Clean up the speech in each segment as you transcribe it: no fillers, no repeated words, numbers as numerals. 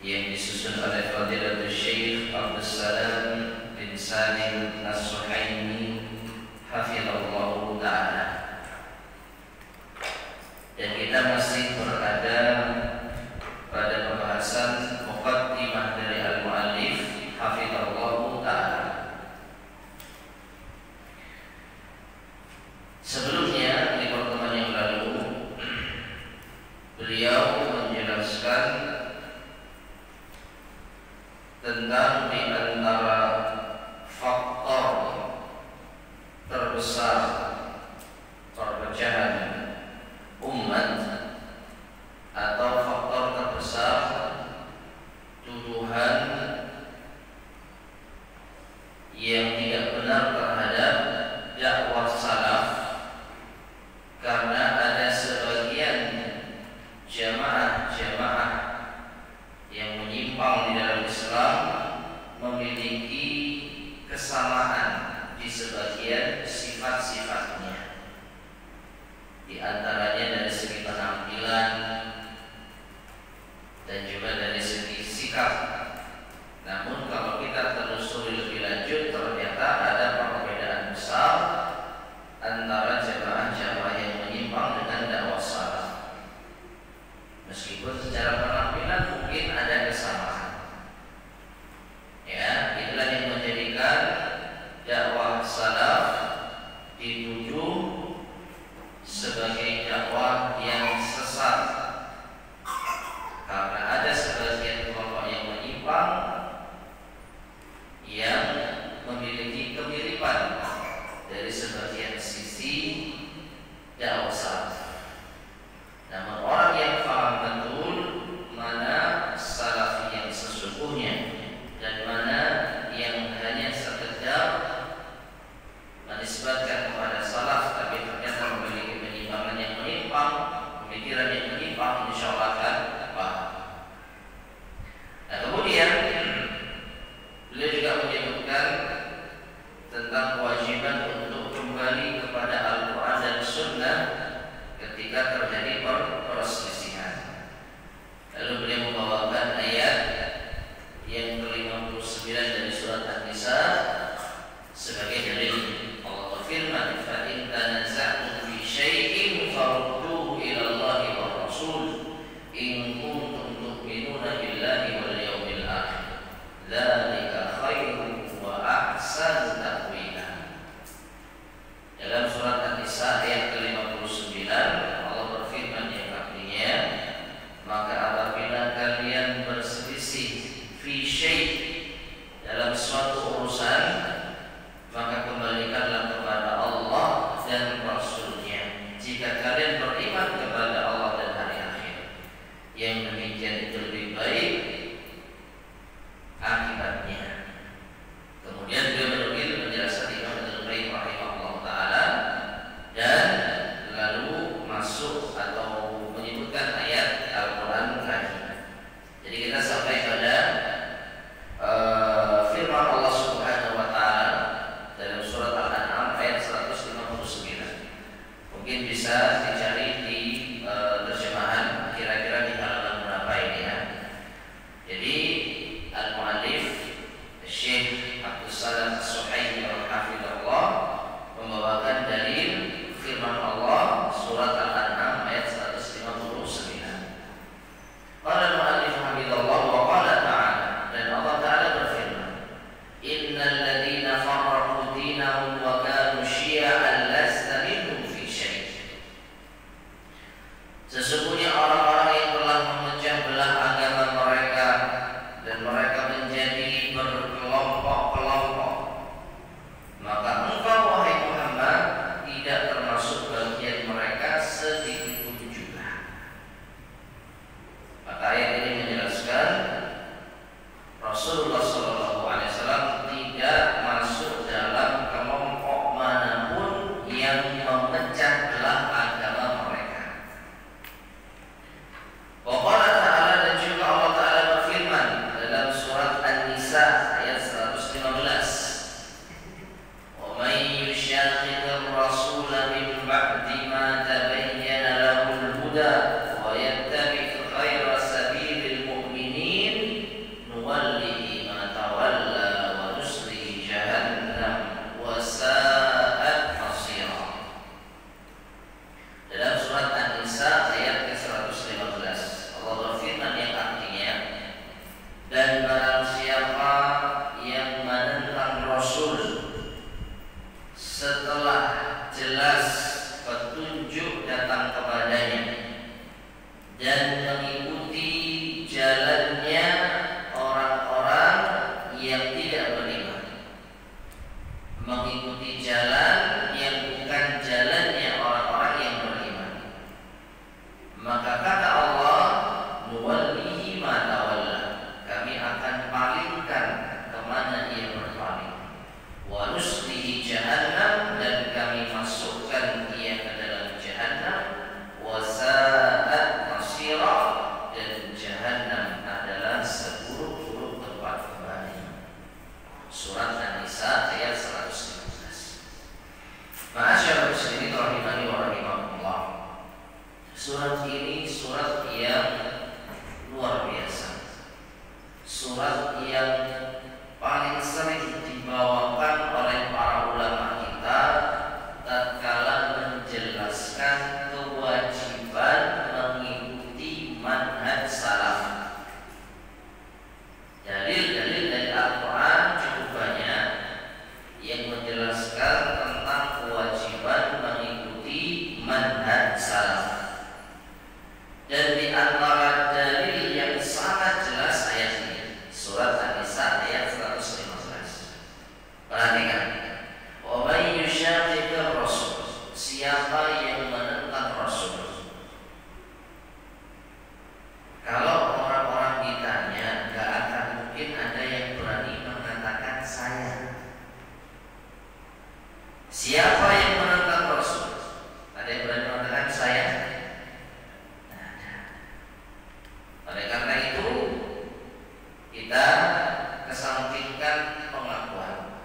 yang disusun oleh Fadilatul Syekh Abdus Salam bin Salim As-Suhaimi hafizallahu ta'ala. Dan kita masih berada pada pembahasan muqaddimah dari al-muallif hafizallahu ta'ala. Sebelumnya di pertemuan yang lalu beliau menjelaskan tentang di antara faktor terbesar perpecahan umat atau faktor terbesar tuduhan yang tidak benar terhadap dakwah salaf, karena ada sebagian jamaah yang menyimpang di dalam Islam memiliki kesamaan di sebagian sifat-sifatnya, di antaranya dari segi penampilan dan juga dari segi sikap. Namun kalau kita telusuri lebih lanjut, ternyata ada perbedaan besar antara jamaah-jamaah yang menyimpang dengan dakwah salaf. Meskipun secara penampilan mungkin ada kesamaan, ya, itulah yang menjadikan dakwah salaf dituduh sebagai dakwah yang sesat, karena ada sebagian kelompok yang menyimpang yang memiliki kemiripan dari sebagian sisi dakwah salaf. Namun orang yang paham betul mana salafi yang sesungguhnya dan mana yang hanya sekedar menisbatkan kepada salaf tapi ternyata memiliki penyimpangan yang menyimpang, pemikiran yang menyimpang, insya Allah akan paham. Nah, kemudian beliau juga menyebutkan tentang kewajiban untuk kembali kepada Al-Quran dan Sunnah ketika terjadi perselisihan. Lalu beliau membawakan ayat yang ke-59 dari surat An-Nisa sebagai dalil. Allah berfirman, "Fa in tanaza'tum fi syai'in farudduhu ila Allahi war Rasul in kuntum tu'minuna billahi wal yawmil akhir. Dzalika khairun wa ahsanu ta'wila." Dalam surat An-Nisa ayat ke-59 Allah berfirman yang artinya, maka apabila kalian berselisih fi syai' dalam suatu urusan, maka kembalikanlah kepada Allah dan Rasul-Nya jika kalian beriman kepada Allah dan hari akhir. Yang demikian itu lebih baik akibatnya. Kemudian beliau menukil penjelasan Imam Al-Qayyim rahimahullah ta'ala dan lalu masuk atau menyebutkan ayat Al-Quran lagi. Jadi kita sampai pada firman Allah Subhanahu wa ta'ala surat yang paling sering dibawakan oleh para ulama kita tatkala menjelaskan kewajiban mengikuti manhaj salaf. Dalil-dalil dari Al-Quran cukup banyak yang menjelaskan tentang kewajiban mengikuti manhaj salaf. Dan di antara dalil yang sangat jelas ayat ini, surat An-Nisa ayat 115. Perhatikan. Wa may yushaqiqir rasul, siapa yang menentang Rasul. Kalau orang-orang ditanya, gak akan mungkin ada yang berani mengatakan saya. Siapa yang menentang Rasul? Ada yang berani mengatakan saya? Oleh karena itu kita kesampingkan pengakuan.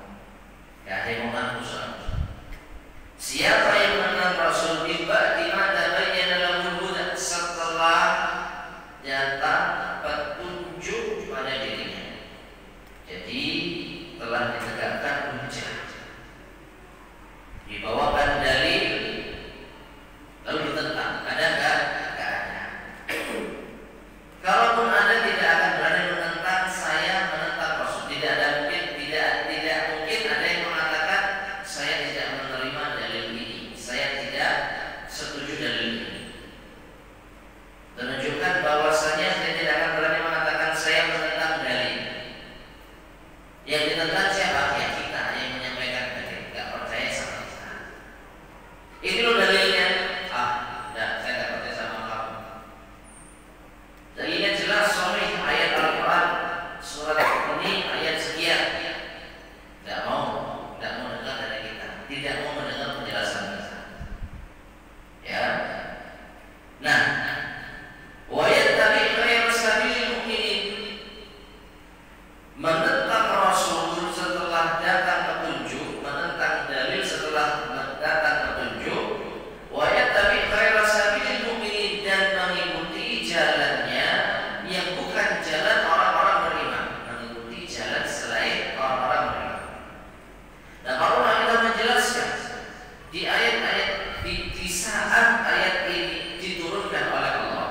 Ya, ada yang mengaku saja. Siapa yang menentang Rasul tiba di mana bagian dalam huda setelah datang petunjuk pada dirinya. Jadi telah ditegakkan hujjah, dibawakan dalil, lalu ditentang. Ada enggak? Enggak ada. Kalaupun ada, tidak akan berani menentang saya menentang Rasul. Tidak ada mungkin, tidak mungkin ada yang mengatakan saya tidak menerima dalil ini, saya tidak setuju dalil ini. Menunjukkan bahwasanya saya tidak akan berani mengatakan saya menentang dalil. Yang ditentang siapa? Ya kita yang menyampaikan dalil. Gak percaya sama kita. Ini loh dalilnya. Enggak, saya gak percaya sama kamu. Dalilnya jelas, sahih, ayat Al-Quran, surat ini ayat sekian. Tidak mau dengar dari kita, tidak mau mendengar penjelasan kita. Ya. Nah, wa yattabi ghayra sabilil mu'minin, menentang Rasul setelah datang petunjuk, menentang dalil setelah datang petunjuk. Wa yattabi ghayra sabilil mu'minin, dan mengikuti jalannya yang bukan jalan orang-orang beriman, mengikuti jalan selain orang-orang beriman. Nah, kalau kita menjelaskan di ayat-ayat di saat ayat ini diturunkan oleh Allah,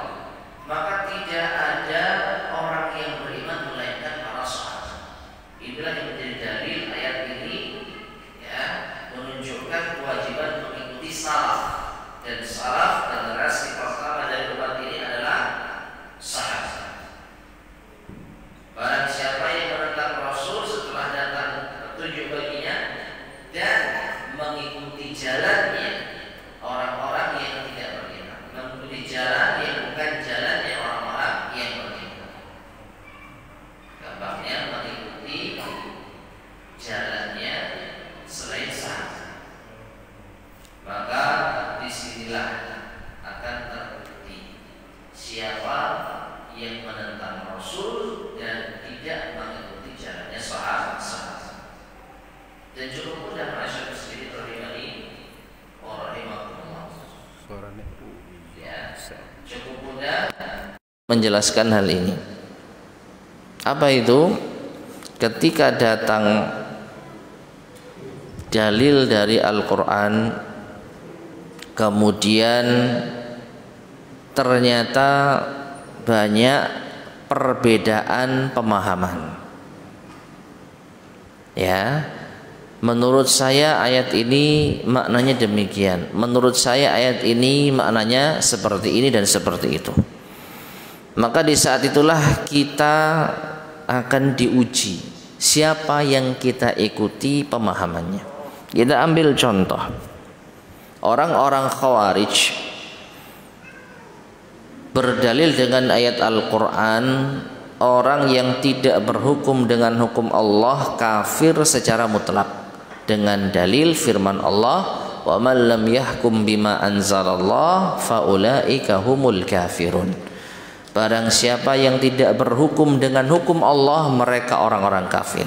maka tidak ada orang yang beriman melainkan para sahabat. Inilah yang menjadi dalil ayat ini, ya, menunjukkan kewajiban mengikuti salaf. Dan salaf, generasi pertama dari umat ini adalah sahabat. Barang siapa yang menentang Rasul setelah datang petunjuk baginya dan mengikuti jalannya orang-orang yang tidak beriman, mengikuti jalan yang bukan jalannya orang-orang yang beriman. Gampangnya mengikuti jalannya selain sahabat, maka disinilah akan terbukti siapa yang menentang Rasul dan tidak mengikuti jalannya sahabat. Dan cukup mudah masyarakat sendiri rahimani wa rahimakumullah. Ya, cukup mudah menjelaskan hal ini. Apa itu? Ketika datang dalil dari Al-Quran, kemudian ternyata banyak perbedaan pemahaman. Ya, menurut saya ayat ini maknanya demikian, menurut saya ayat ini maknanya seperti ini dan seperti itu. Maka di saat itulah kita akan diuji siapa yang kita ikuti pemahamannya. Kita ambil contoh orang-orang Khawarij berdalil dengan ayat Al-Quran, orang yang tidak berhukum dengan hukum Allah kafir secara mutlak, dengan dalil firman Allah, wa man lam yahkum bima anzalallah faulaika humul kafirun. Barang siapa yang tidak berhukum dengan hukum Allah, mereka orang-orang kafir.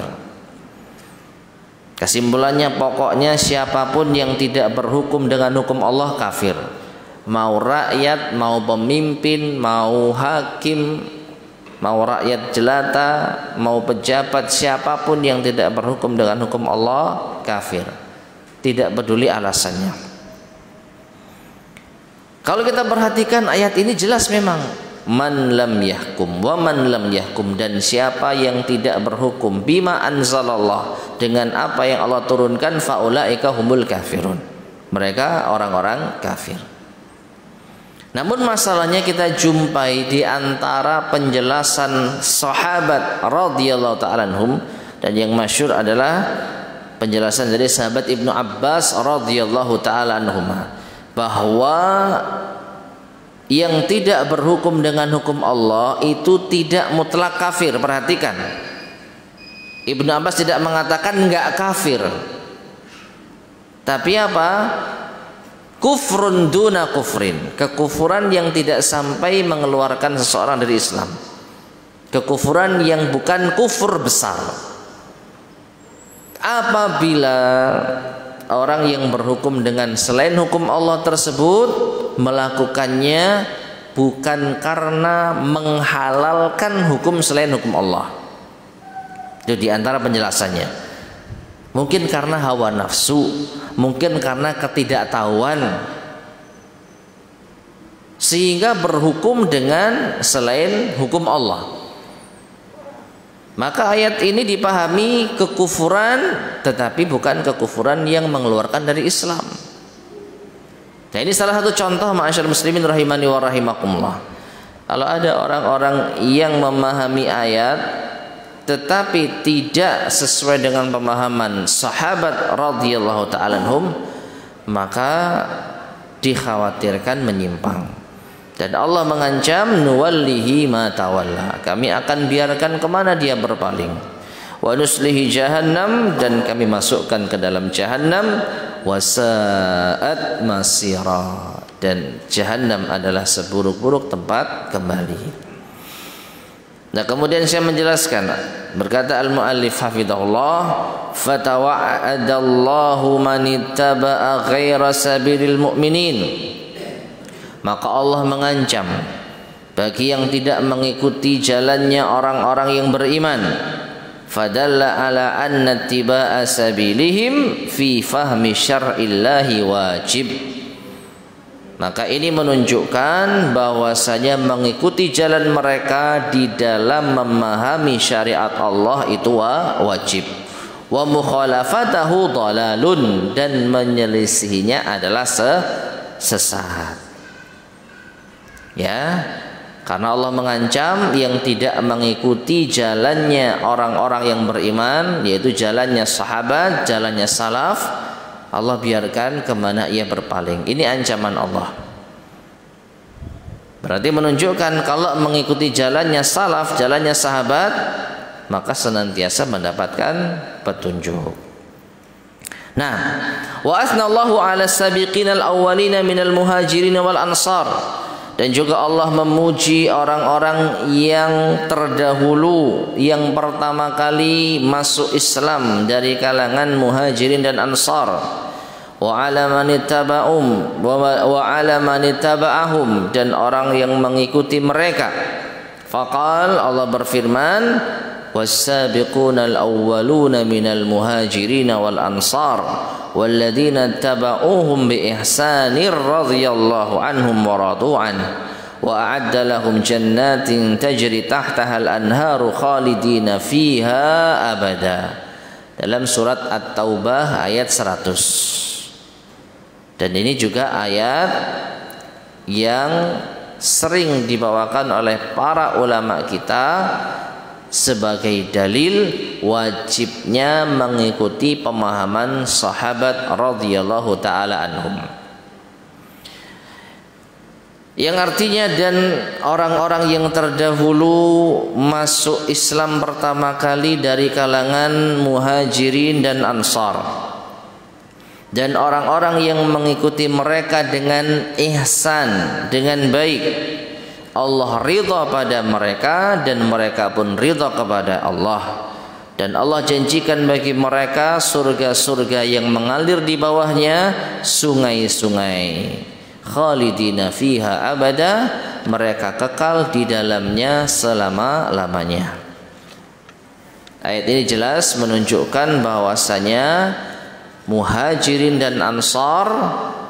Kesimpulannya, pokoknya siapapun yang tidak berhukum dengan hukum Allah kafir. Mau rakyat, mau pemimpin, mau hakim, mau rakyat jelata, mau pejabat, siapapun yang tidak berhukum dengan hukum Allah kafir. Tidak peduli alasannya. Kalau kita perhatikan ayat ini jelas memang man lam yahkum wa man lam yahkum, dan siapa yang tidak berhukum bima anzalallah, dengan apa yang Allah turunkan, faulaika humul kafirun, mereka orang-orang kafir. Namun masalahnya kita jumpai di antara penjelasan sahabat radhiyallahu ta'ala anhum, dan yang masyhur adalah penjelasan dari sahabat Ibnu Abbas radhiyallahu ta'ala anhuma, bahwa yang tidak berhukum dengan hukum Allah itu tidak mutlak kafir. Perhatikan, Ibnu Abbas tidak mengatakan enggak kafir, tapi apa? Kufrun duna kufrin, kekufuran yang tidak sampai mengeluarkan seseorang dari Islam, kekufuran yang bukan kufur besar. Apabila orang yang berhukum dengan selain hukum Allah tersebut melakukannya bukan karena menghalalkan hukum selain hukum Allah. Itu diantara penjelasannya. Mungkin karena hawa nafsu, mungkin karena ketidaktahuan, sehingga berhukum dengan selain hukum Allah. Maka ayat ini dipahami kekufuran, tetapi bukan kekufuran yang mengeluarkan dari Islam. Nah, ini salah satu contoh ma'asyar muslimin rahimani wa rahimakumullah. Kalau ada orang-orang yang memahami ayat tetapi tidak sesuai dengan pemahaman sahabat radhiyallahu ta'ala anhum, maka dikhawatirkan menyimpang. Dan Allah mengancam, nuwallihi ma tawalla, kami akan biarkan kemana dia berpaling. Wa nuslihi jahannam, dan kami masukkan ke dalam jahannam. Wasa'at masira, dan jahannam adalah seburuk-buruk tempat kembali. Nah, kemudian saya menjelaskan, berkata al-muallif hafizahullah, fatawa'adallahu man ittaba'a ghaira sabilil mu'minin, maka Allah mengancam bagi yang tidak mengikuti jalannya orang-orang yang beriman. Fadalla ala anna ittiba'a sabilihim fi fahmi syar'illahi wajib. Maka ini menunjukkan bahwasanya mengikuti jalan mereka di dalam memahami syariat Allah itu wajib. Wa mukhalafatahu dhalalun, dan menyelisihinya adalah sesat. Ya, karena Allah mengancam yang tidak mengikuti jalannya orang-orang yang beriman, yaitu jalannya sahabat, jalannya salaf, Allah biarkan kemana ia berpaling. Ini ancaman Allah. Berarti menunjukkan kalau mengikuti jalannya salaf, jalannya sahabat, maka senantiasa mendapatkan petunjuk. Nah, wa asnallahu ala sabiqinal awwalina minal muhajirin wal ansar, dan juga Allah memuji orang-orang yang terdahulu, yang pertama kali masuk Islam dari kalangan muhajirin dan ansar. Wa ala man ittaba'um wa ala man ittaba'ahum, dan orang yang mengikuti mereka. Faqal, Allah berfirman, was-sabiqunal awwaluna minal muhajirin wal ansar walladzina ittaba'uhum bi ihsanir radhiyallahu anhum wa radu an wa a'adda lahum jannatin tajri tahtaha al-anharu khalidina fiha abada. Dalam surat At-Taubah ayat 100. Dan ini juga ayat yang sering dibawakan oleh para ulama kita sebagai dalil wajibnya mengikuti pemahaman sahabat radhiyallahu ta'ala anhum. Yang artinya, dan orang-orang yang terdahulu masuk Islam pertama kali dari kalangan muhajirin dan ansar, dan orang-orang yang mengikuti mereka dengan ihsan, dengan baik, Allah ridha pada mereka dan mereka pun ridha kepada Allah. Dan Allah janjikan bagi mereka surga-surga yang mengalir di bawahnya sungai-sungai, khalidina fiha abada, mereka kekal di dalamnya selama-lamanya. Ayat ini jelas menunjukkan bahwasanya Muhajirin dan Ansar,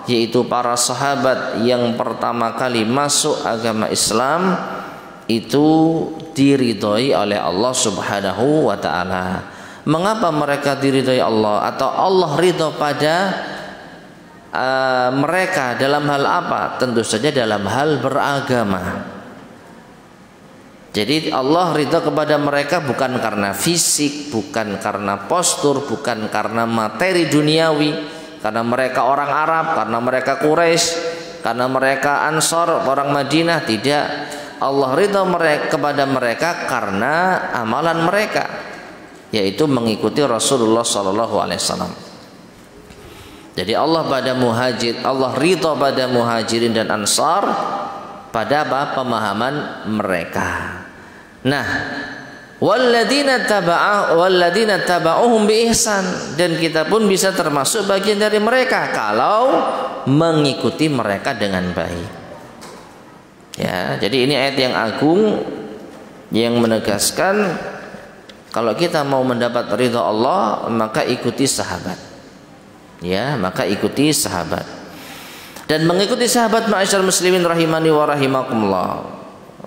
yaitu para sahabat yang pertama kali masuk agama Islam, itu diridhoi oleh Allah Subhanahu wa taala. Mengapa mereka diridhoi Allah atau Allah ridho pada mereka dalam hal apa? Tentu saja dalam hal beragama. Jadi Allah ridha kepada mereka bukan karena fisik, bukan karena postur, bukan karena materi duniawi, karena mereka orang Arab, karena mereka Quraisy, karena mereka Ansor, orang Madinah. Tidak. Allah ridha kepada mereka karena amalan mereka, yaitu mengikuti Rasulullah SAW. Jadi Allah ridha pada Muhajirin dan Ansar pada apa? Pemahaman mereka. Nah, walladzina taba'uhum bi ihsan, dan kita pun bisa termasuk bagian dari mereka kalau mengikuti mereka dengan baik. Ya, jadi ini ayat yang agung yang menegaskan kalau kita mau mendapat ridha Allah, maka ikuti sahabat. Ya, maka ikuti sahabat. Dan mengikuti sahabat, ma'asyiral muslimin rahimani wa rahimakumullah,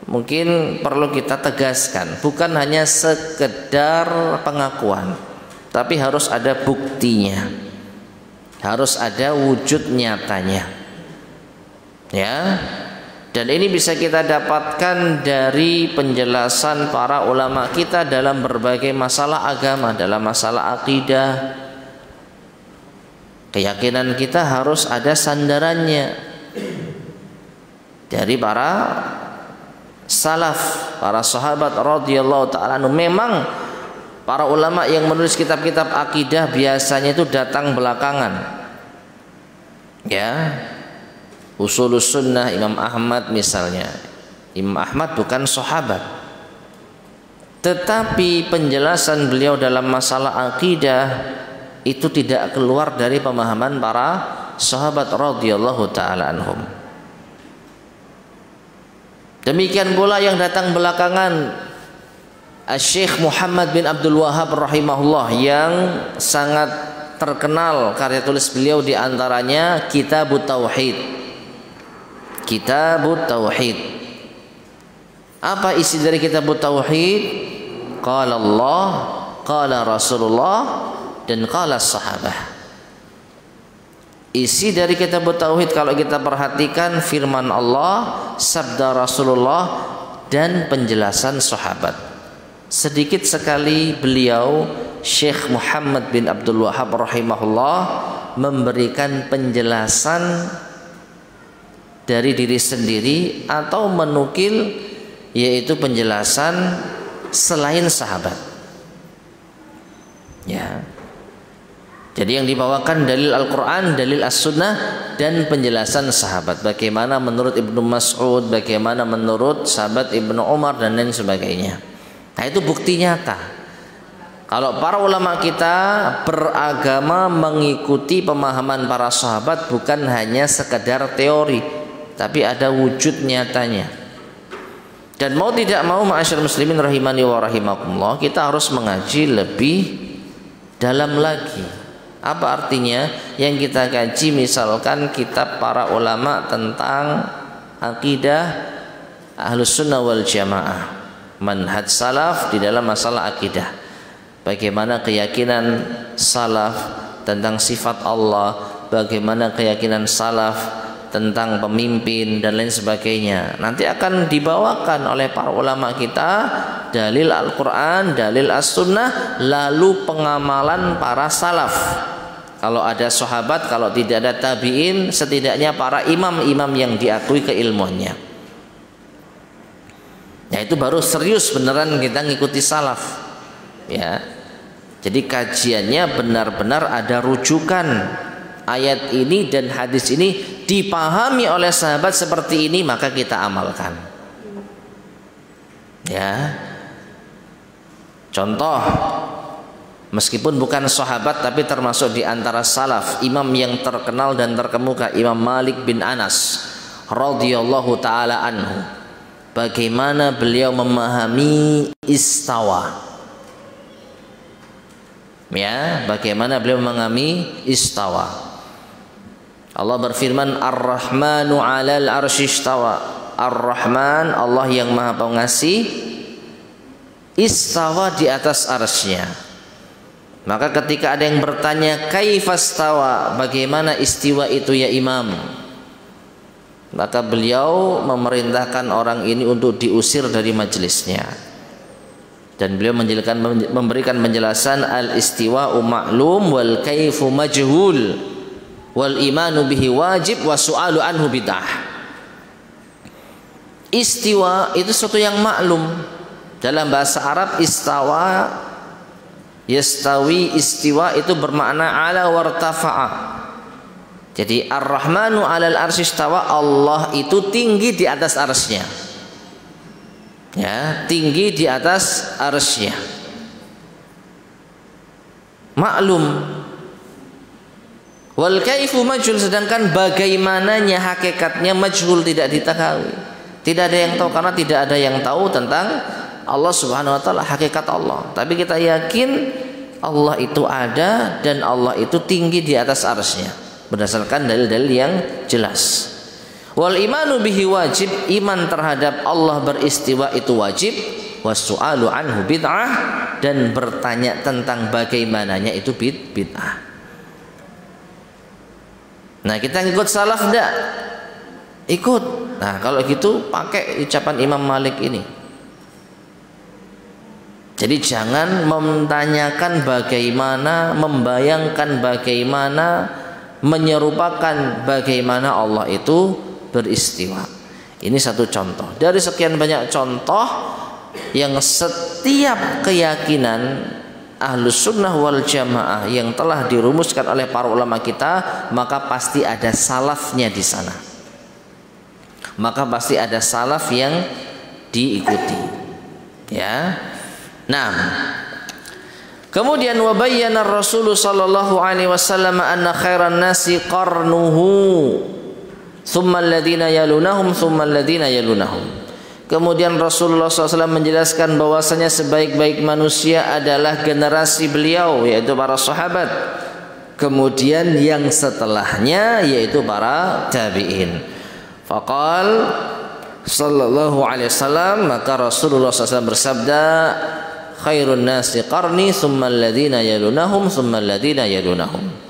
mungkin perlu kita tegaskan, bukan hanya sekedar pengakuan, tapi harus ada buktinya, harus ada wujud nyatanya. Ya, dan ini bisa kita dapatkan dari penjelasan para ulama kita dalam berbagai masalah agama, dalam masalah akidah. Keyakinan kita harus ada sandarannya dari para salaf, para sahabat radhiyallahu ta'ala anhum. Memang para ulama yang menulis kitab-kitab akidah biasanya itu datang belakangan. Ya, Ushulus Sunnah Imam Ahmad misalnya. Imam Ahmad bukan sahabat, tetapi penjelasan beliau dalam masalah akidah itu tidak keluar dari pemahaman para sahabat radhiyallahu ta'ala anhum. Demikian pula yang datang belakangan, Syekh Muhammad bin Abdul Wahhab rahimahullah, yang sangat terkenal karya tulis beliau di antaranya Kitabut Tauhid. Kitabut Tauhid. Apa isi dari Kitabut Tauhid? Qala Allah, qala Rasulullah, dan qala sahabah. Isi dari Kitabut Tauhid kalau kita perhatikan firman Allah, sabda Rasulullah, dan penjelasan sahabat. Sedikit sekali beliau Syekh Muhammad bin Abdul Wahhab rahimahullah memberikan penjelasan dari diri sendiri atau menukil, yaitu penjelasan selain sahabat. Ya. Jadi yang dibawakan dalil Al-Quran, dalil As-Sunnah, dan penjelasan sahabat. Bagaimana menurut Ibnu Mas'ud, bagaimana menurut sahabat Ibnu Umar, dan lain sebagainya. Nah, itu bukti nyata. Kalau para ulama kita beragama mengikuti pemahaman para sahabat, bukan hanya sekedar teori, tapi ada wujud nyatanya. Dan mau tidak mau, ma'asyiral muslimin rahimani wa rahimakumullah, kita harus mengaji lebih dalam lagi. Apa artinya? Yang kita kaji misalkan kitab para ulama tentang akidah Ahlus Sunnah wal Jamaah, manhaj salaf di dalam masalah akidah. Bagaimana keyakinan salaf tentang sifat Allah, bagaimana keyakinan salaf tentang pemimpin, dan lain sebagainya. Nanti akan dibawakan oleh para ulama kita dalil Al-Quran, dalil As-Sunnah, lalu pengamalan para salaf. Kalau ada sahabat, kalau tidak ada tabi'in, setidaknya para imam-imam yang diakui keilmuannya. Nah, itu baru serius beneran kita ngikuti salaf. Ya. Jadi kajiannya benar-benar ada rujukan. Ayat ini dan hadis ini dipahami oleh sahabat seperti ini, maka kita amalkan. Ya. Contoh, meskipun bukan sahabat tapi termasuk di antara salaf, imam yang terkenal dan terkemuka, Imam Malik bin Anas radhiyallahu taala anhu, bagaimana beliau memahami istawa. Ya, bagaimana beliau memahami istawa. Allah berfirman, Ar-Rahmanu 'alal arsy istawa. Ar-Rahman, Allah yang Maha Pengasih, istawa di atas arsy-Nya. Maka ketika ada yang bertanya, kaifastawa, bagaimana istiwa itu ya Imam? Maka beliau memerintahkan orang ini untuk diusir dari majelisnya. Dan beliau memberikan penjelasan, al-istiwa'u ma'lum wal kaifu majhul wal imanu bihi wajib wa su'alu anhu bid'ah. Istiwa itu sesuatu yang maklum. Dalam bahasa Arab istawa, yastawi, istiwa itu bermakna ala wartafa'a. Jadi Ar-Rahmanu 'alal arsy istawa, Allah itu tinggi di atas arsy-Nya. Ya, tinggi di atas arsy-Nya. Maklum. Wal kaifu majhul, sedangkan bagaimananya, hakikatnya majhul, tidak diketahui. Tidak ada yang tahu, karena tidak ada yang tahu tentang Allah Subhanahu wa taala, hakikat Allah. Tapi kita yakin Allah itu ada dan Allah itu tinggi di atas arsy-Nya berdasarkan dalil-dalil yang jelas. Wal imanu bihi wajib, iman terhadap Allah beristiwa itu wajib. Wasu'alu anhu bid'ah, dan bertanya tentang bagaimananya itu bid'ah. Nah, kita ngikut salaf enggak? Ikut. Nah, kalau gitu pakai ucapan Imam Malik ini. Jadi jangan menanyakan bagaimana, membayangkan bagaimana, menyerupakan bagaimana Allah itu beristiwa. Ini satu contoh dari sekian banyak contoh yang setiap keyakinan Ahlus Sunnah wal Jamaah yang telah dirumuskan oleh para ulama kita, maka pasti ada salafnya di sana. Maka pasti ada salaf yang diikuti. Ya. Nah, kemudian wa bayyana Rasul sallallahu alaihi wasallam anna khairan nasi qarnuhu thumma alladhina yalunahum thumma alladhina yalunahum. Kemudian Rasulullah SAW menjelaskan bahwasanya sebaik-baik manusia adalah generasi beliau, yaitu para sahabat. Kemudian yang setelahnya yaitu para tabi'in. Faqal sallallahu alaihi wasallam, maka Rasulullah SAW bersabda, khairun nasi qarni thumma alladhina yalunahum thumma alladhina yalunahum.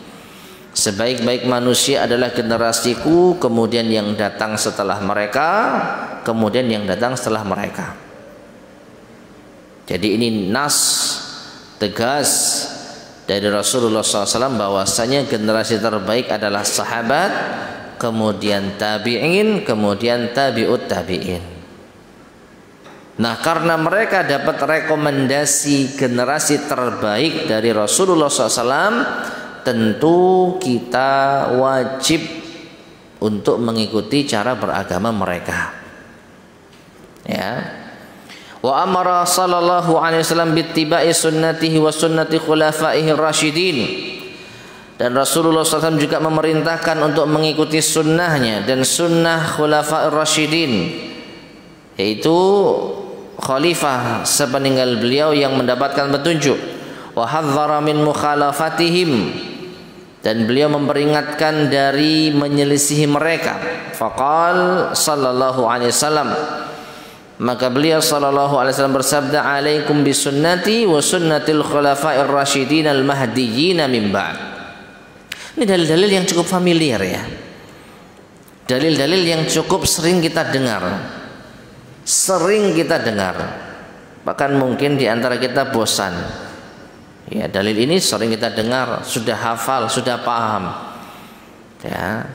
Sebaik-baik manusia adalah generasiku, kemudian yang datang setelah mereka, kemudian yang datang setelah mereka. Jadi ini nas tegas dari Rasulullah SAW bahwasanya generasi terbaik adalah sahabat, kemudian tabi'in, kemudian tabi'ut tabi'in. Nah, karena mereka dapat rekomendasi generasi terbaik dari Rasulullah SAW, tentu kita wajib untuk mengikuti cara beragama mereka. Ya. Wa amara sallallahu alaihi wasallam bittiba'i sunnatihi wa sunnati khulafaihi rasyidin. Dan Rasulullah SAW juga memerintahkan untuk mengikuti sunnahnya dan sunnah khulafa'ir rasyidin, yaitu khalifah sepeninggal beliau yang mendapatkan petunjuk. Wa hadzara min mukhalafatihim, dan beliau memperingatkan dari menyelisihi mereka. Faqal sallallahu alaihi wasallam, maka beliau sallallahu alaihi wasallam bersabda, alaikum bisunnati wa sunnatil khulafa'ir rasyidin al mahdiyyin min ba'd. Ini dalil-dalil yang cukup familiar ya. Dalil-dalil yang cukup sering kita dengar. Sering kita dengar. Bahkan mungkin di antara kita bosan. Ya, dalil ini sering kita dengar, sudah hafal, sudah paham. Ya.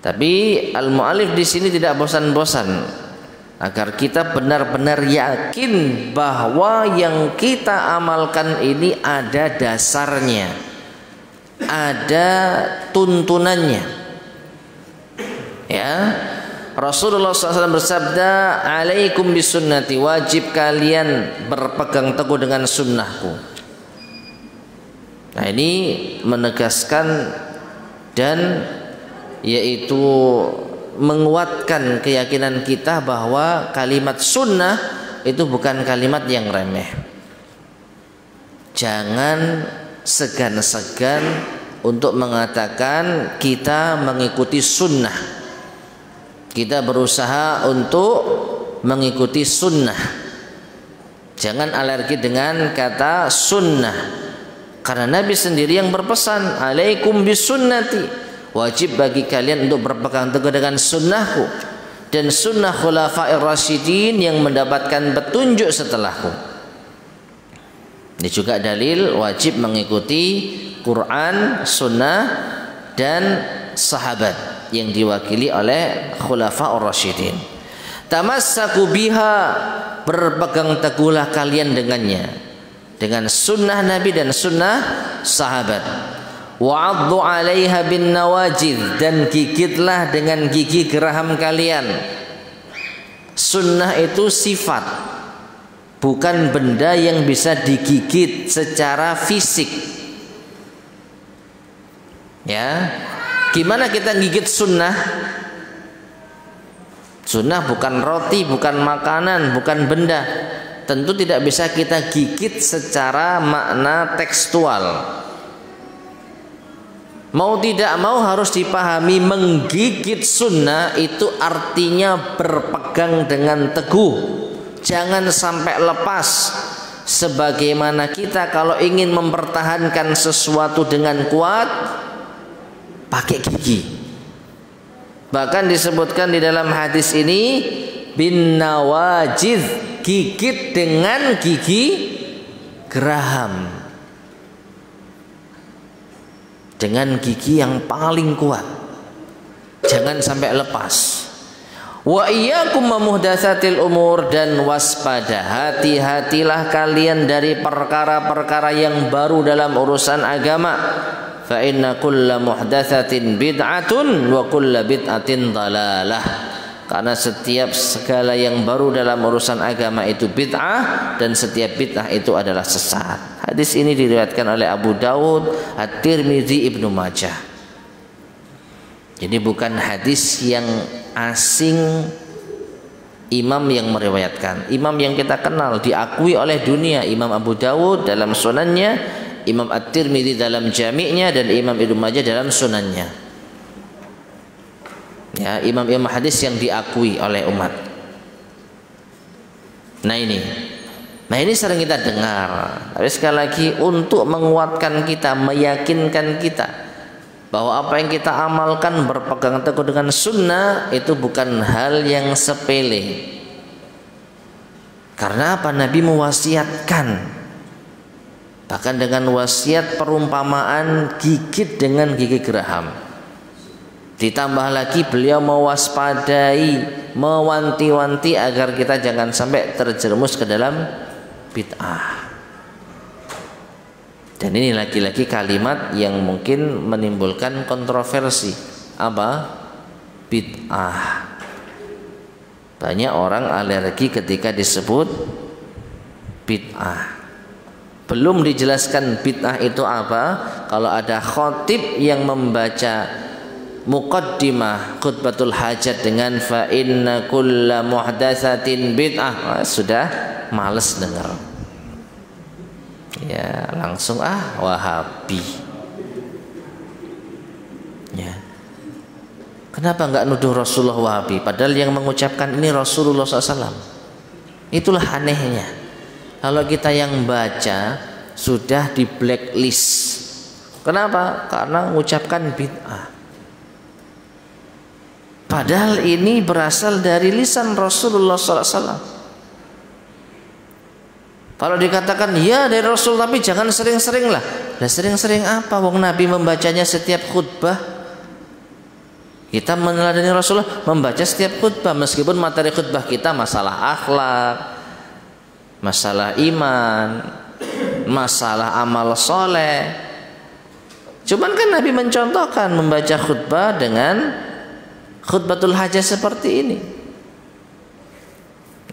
Tapi al-mu'allif di sini tidak bosan-bosan agar kita benar-benar yakin bahwa yang kita amalkan ini ada dasarnya, ada tuntunannya. Ya, Rasulullah SAW bersabda, alaikum bisunnati, wajib kalian berpegang teguh dengan sunnahku. Nah, ini menegaskan dan yaitu menguatkan keyakinan kita bahwa kalimat sunnah itu bukan kalimat yang remeh. Jangan segan-segan untuk mengatakan kita mengikuti sunnah. Kita berusaha untuk mengikuti sunnah. Jangan alergi dengan kata sunnah, karena Nabi sendiri yang berpesan, alaikum bisunnati, wajib bagi kalian untuk berpegang teguh dengan sunnahku dan sunnah khulafair rasyidin yang mendapatkan petunjuk setelahku. Ini juga dalil wajib mengikuti Quran, sunnah dan sahabat yang diwakili oleh khulafaur rasyidin. Tamassaku biha, berpegang teguhlah kalian dengannya, dengan sunnah Nabi dan sunnah sahabat. Wa'addu 'alaiha bin nawajid, dan gigitlah dengan gigi geraham kalian. Sunnah itu sifat, bukan benda yang bisa digigit secara fisik. Ya, gimana kita gigit sunnah? Sunnah bukan roti, bukan makanan, bukan benda. Tentu tidak bisa kita gigit secara makna tekstual. Mau tidak mau harus dipahami, menggigit sunnah itu artinya berpegang dengan teguh. Jangan sampai lepas. Sebagaimana kita kalau ingin mempertahankan sesuatu dengan kuat, pakai gigi. Bahkan disebutkan di dalam hadis ini, bin nawajid, gigit dengan gigi geraham, dengan gigi yang paling kuat, jangan sampai lepas. Wa iyyakum muhdatsatil umur, dan waspada, hati-hatilah kalian dari perkara-perkara yang baru dalam urusan agama. Fa inna kulla muhdatsatin bid'atun wa kulla bid'atin dhalalah. Karena setiap segala yang baru dalam urusan agama itu bid'ah, dan setiap bid'ah itu adalah sesat. Hadis ini diriwayatkan oleh Abu Dawud, At-Tirmidzi, Ibnu Majah. Jadi bukan hadis yang asing imam yang meriwayatkan. Imam yang kita kenal, diakui oleh dunia, Imam Abu Dawud dalam sunannya, Imam At-Tirmidzi dalam jami'nya, dan Imam Ibnu Majah dalam sunannya. Ya, imam-imam hadis yang diakui oleh umat. Nah ini sering kita dengar. Tapi sekali lagi, untuk menguatkan kita, meyakinkan kita bahwa apa yang kita amalkan berpegang teguh dengan sunnah itu bukan hal yang sepele. Karena apa? Nabi mewasiatkan, bahkan dengan wasiat perumpamaan gigit dengan gigi geraham. Ditambah lagi beliau mewaspadai, mewanti-wanti agar kita jangan sampai terjerumus ke dalam bid'ah. Dan ini lagi-lagi kalimat yang mungkin menimbulkan kontroversi. Apa? Bid'ah. Banyak orang alergi ketika disebut bid'ah. Belum dijelaskan bid'ah itu apa. Kalau ada khotib yang membaca muqaddimah khutbatul hajat dengan fa inna kulla muhdatsatin bid'ah, sudah males dengar. Ya, langsung Wahabi. Ya. Kenapa enggak nuduh Rasulullah Wahabi? Padahal yang mengucapkan ini Rasulullah SAW. Itulah anehnya. Kalau kita yang baca sudah di blacklist. Kenapa? Karena mengucapkan bid'ah. Padahal ini berasal dari lisan Rasulullah SAW. Kalau dikatakan ya dari Rasul, tapi jangan sering-sering lah. Nah, sering-sering apa? Wong Nabi membacanya setiap khutbah. Kita meneladani Rasulullah membaca setiap khutbah, meskipun materi khutbah kita masalah akhlak, masalah iman, masalah amal soleh. Cuman kan Nabi mencontohkan membaca khutbah dengan khutbatul hajah seperti ini.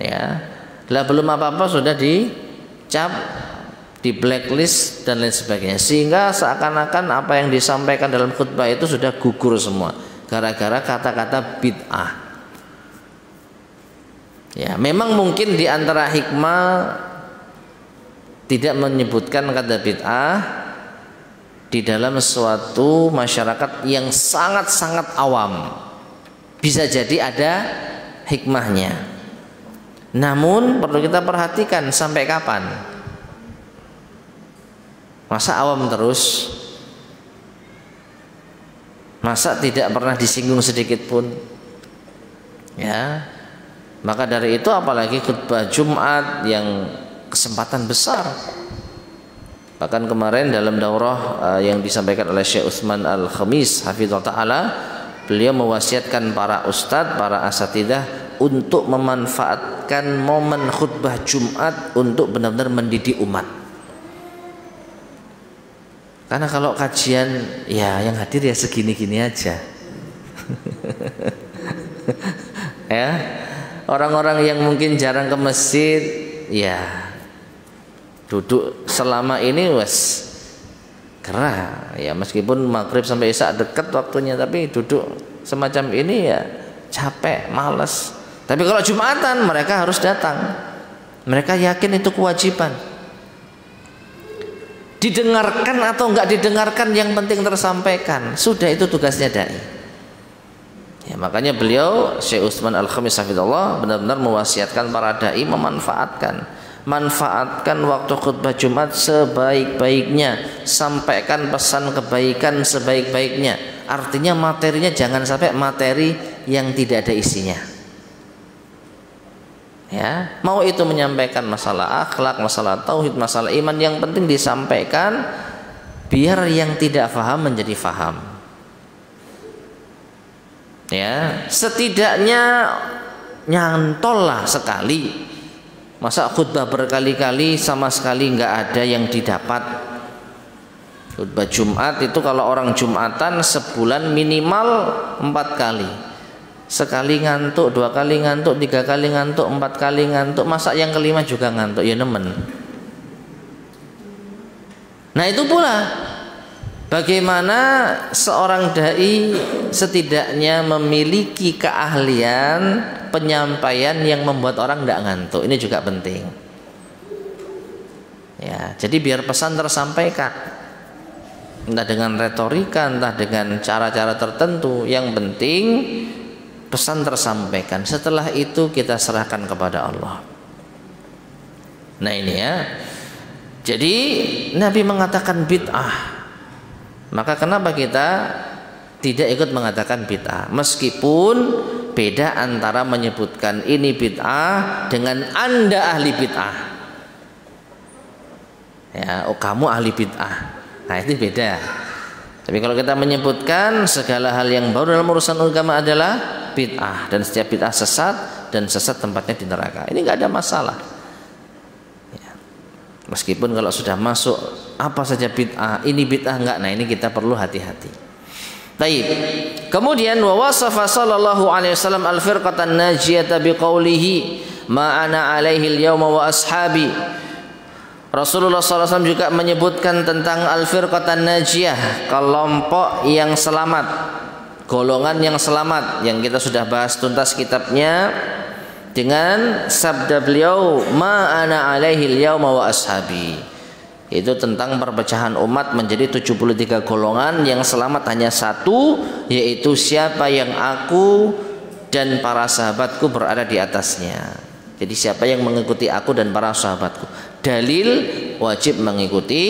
Ya, lah belum apa-apa sudah dicap, di blacklist dan lain sebagainya, sehingga seakan-akan apa yang disampaikan dalam khutbah itu sudah gugur semua, gara-gara kata-kata bid'ah. Ya, memang mungkin di antara hikmah tidak menyebutkan kata bid'ah di dalam suatu masyarakat yang sangat-sangat awam. Bisa jadi ada hikmahnya. Namun perlu kita perhatikan sampai kapan. Masa awam terus? Masa tidak pernah disinggung sedikit pun? Ya. Maka dari itu apalagi khutbah Jumat yang kesempatan besar. Bahkan kemarin dalam daurah yang disampaikan oleh Syekh Utsman Al-Khamis hafizahullah taala, beliau mewasiatkan para ustadz, para asatidzah untuk memanfaatkan momen khutbah Jumat untuk benar-benar mendidik umat. Karena kalau kajian ya yang hadir ya segini-gini aja. Ya. Orang-orang yang mungkin jarang ke masjid, ya duduk selama ini wes gerah. Ya meskipun maghrib sampai isya dekat waktunya, tapi duduk semacam ini ya capek, malas. Tapi kalau Jumatan mereka harus datang. Mereka yakin itu kewajiban. Didengarkan atau enggak didengarkan yang penting tersampaikan. Sudah itu tugasnya dai. Ya, makanya beliau Syekh Utsman Al-Khamis hafizahullah benar-benar mewasiatkan para dai manfaatkan waktu khutbah Jumat sebaik-baiknya, sampaikan pesan kebaikan sebaik-baiknya. Artinya materinya jangan sampai materi yang tidak ada isinya. Ya, mau itu menyampaikan masalah akhlak, masalah tauhid, masalah iman, yang penting disampaikan biar yang tidak faham menjadi faham. Ya, setidaknya nyantol lah sekali. Masa khutbah berkali-kali sama sekali nggak ada yang didapat. Khutbah Jumat itu kalau orang Jumatan sebulan minimal 4 kali. Sekali ngantuk, 2 kali ngantuk, 3 kali ngantuk, 4 kali ngantuk. Masa yang kelima juga ngantuk, ya nemen. Nah itu pula bagaimana seorang dai setidaknya memiliki keahlian penyampaian yang membuat orang tidak ngantuk. Ini juga penting. Ya, jadi biar pesan tersampaikan, entah dengan retorika, entah dengan cara-cara tertentu. Yang penting pesan tersampaikan. Setelah itu kita serahkan kepada Allah. Nah ini ya. Jadi Nabi mengatakan bid'ah. Maka kenapa kita tidak ikut mengatakan bid'ah? Meskipun beda antara menyebutkan ini bid'ah dengan Anda ahli bid'ah. Ya, oh kamu ahli bid'ah. Nah, itu beda. Tapi kalau kita menyebutkan segala hal yang baru dalam urusan agama adalah bid'ah, dan setiap bid'ah sesat, dan sesat tempatnya di neraka. Ini nggak ada masalah. Ya. Meskipun kalau sudah masuk apa saja bid'ah, ini bid'ah enggak, nah ini kita perlu hati-hati. Baik. Kemudian wa wasafa sallallahu alaihi wasallam al-firqatan najiyata biqaulihi ma ana alaihi al-yauma wa ashabi. Rasulullah SAW juga menyebutkan tentang al-firqatan najiyah, kelompok yang selamat, golongan yang selamat, yang kita sudah bahas tuntas kitabnya dengan sabda beliau ma ana alaihi al-yauma wa ashabi. Itu tentang perpecahan umat menjadi 73 golongan, yang selamat hanya satu, yaitu siapa yang aku dan para sahabatku berada di atasnya. Jadi siapa yang mengikuti aku dan para sahabatku, dalil wajib mengikuti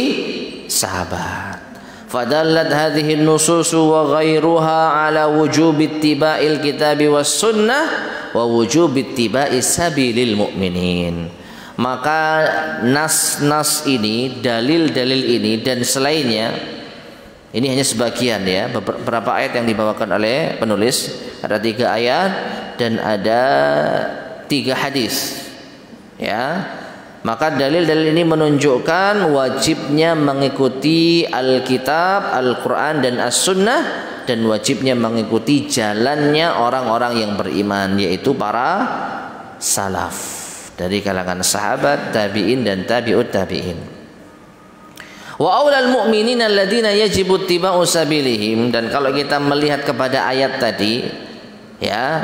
sahabat. Fadallat hadhihi an-nusus wa ghairuha ala wujub ittiba'il kitabi was sunnah wa wujub ittiba'i sabilil mu'minin. Maka nas-nas ini, dalil-dalil ini dan selainnya, ini hanya sebagian ya, beberapa ayat yang dibawakan oleh penulis, ada 3 ayat dan ada 3 hadis ya. Maka dalil-dalil ini menunjukkan wajibnya mengikuti Alkitab, Al-Quran dan As-Sunnah, dan wajibnya mengikuti jalannya orang-orang yang beriman, yaitu para salaf dari kalangan sahabat, tabi'in dan tabi'ut tabi'in. Wa aulal mu'minina alladziina yajibu ittiba'u sabilihim, dan kalau kita melihat kepada ayat tadi ya,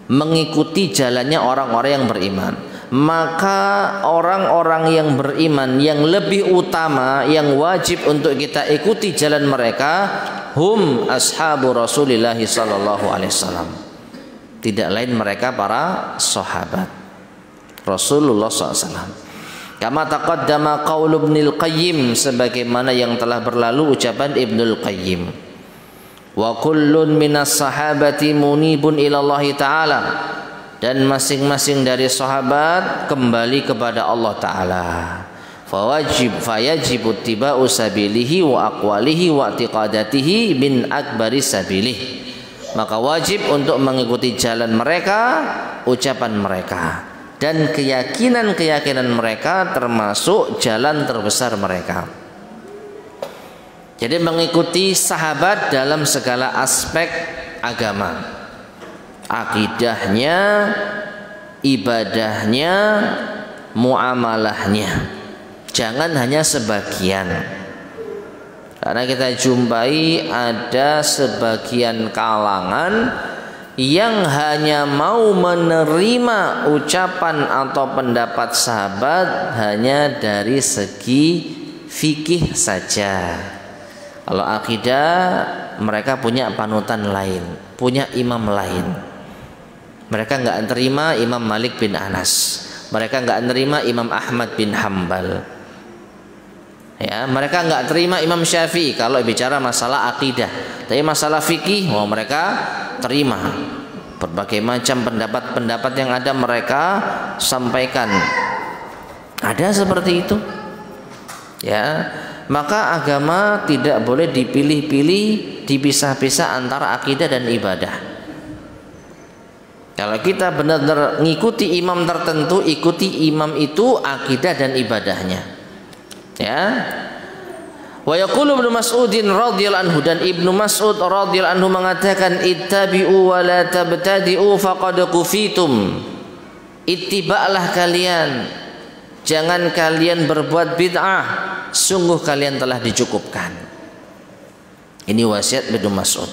mengikuti jalannya orang-orang yang beriman, maka orang-orang yang beriman yang lebih utama yang wajib untuk kita ikuti jalan mereka hum ashabu Rasulillah sallallahu alaihi wasallam, tidak lain mereka para sahabat Rasulullah SAW. Kama taqaddama qaul Ibnul Qayyim, sebagaimana yang telah berlalu ucapan Ibnul Qayyim. Wa kullun minas sahabati munibun ila Allah Ta'ala, dan masing-masing dari sahabat kembali kepada Allah Ta'ala. Fayajibu ittiba'u sabilihi wa aqwalihi wa i'tiqadatihi min akbari sabilih, maka wajib untuk mengikuti jalan mereka, ucapan mereka, dan keyakinan-keyakinan mereka termasuk jalan terbesar mereka. Jadi mengikuti sahabat dalam segala aspek agama, akidahnya, ibadahnya, muamalahnya, jangan hanya sebagian. Karena kita jumpai ada sebagian kalangan yang hanya mau menerima ucapan atau pendapat sahabat hanya dari segi fikih saja. Kalau akidah mereka punya panutan lain, punya imam lain. Mereka nggak terima Imam Malik bin Anas, mereka nggak terima Imam Ahmad bin Hambal. Ya, mereka nggak terima Imam Syafi'i kalau bicara masalah akidah, tapi masalah fikih, mereka terima. Berbagai macam pendapat-pendapat yang ada mereka sampaikan. Ada seperti itu. Ya, maka agama tidak boleh dipilih-pilih, dipisah-pisah antara akidah dan ibadah. Kalau kita benar-benar ngikuti imam tertentu, ikuti imam itu akidah dan ibadahnya. Ya. Wa yaqulu Ibnu Mas'udin radhiyallahu anhu, dan Ibnu Mas'ud radhiyallahu anhu mengatakan ittabi'u wa la tabtadi'u faqad kufitum. Ittiba'lah kalian, jangan kalian berbuat bid'ah, sungguh kalian telah dicukupkan. Ini wasiat Ibnu Mas'ud.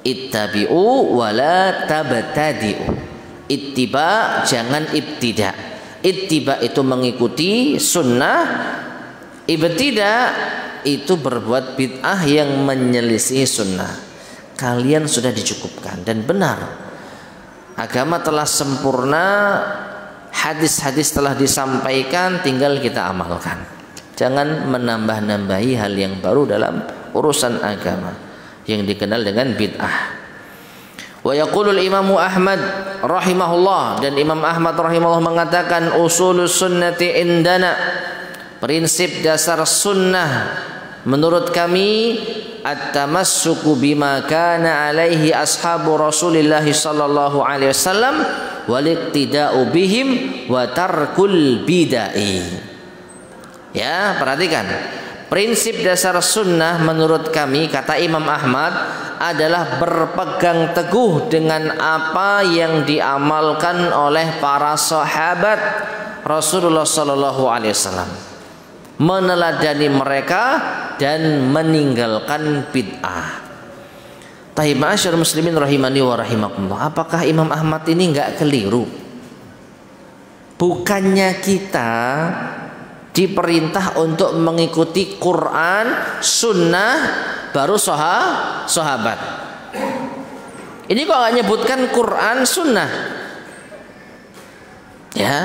Ittabi'u wa la tabtadi'u. Ittiba, jangan ibtida. Ittiba itu mengikuti sunnah, ibtida itu berbuat bid'ah yang menyelisih sunnah. Kalian sudah dicukupkan, dan benar, agama telah sempurna, hadis-hadis telah disampaikan, tinggal kita amalkan. Jangan menambah-nambahi hal yang baru dalam urusan agama yang dikenal dengan bid'ah. Wa yaqulul Imamu Ahmad rahimahullah, dan Imam Ahmad rahimahullah mengatakan usulus sunnati indana, prinsip dasar sunnah menurut kami at-tamassuku bima kana alaihi ashabu Rasulillah sallallahu alaihi wasallam wal iqtida'u bihim wa tarkul bid'ah. Ya, perhatikan. Prinsip dasar sunnah menurut kami, kata Imam Ahmad, adalah berpegang teguh dengan apa yang diamalkan oleh para sahabat Rasulullah sallallahu alaihi wasallam, meneladani mereka dan meninggalkan bid'ah. Taib ma'asyar muslimin rahimani wa rahimakumullah, apakah Imam Ahmad ini enggak keliru? Bukannya kita diperintah untuk mengikuti Quran, sunnah, baru sahabat. Ini kok enggak nyebutkan Quran, sunnah? Ya.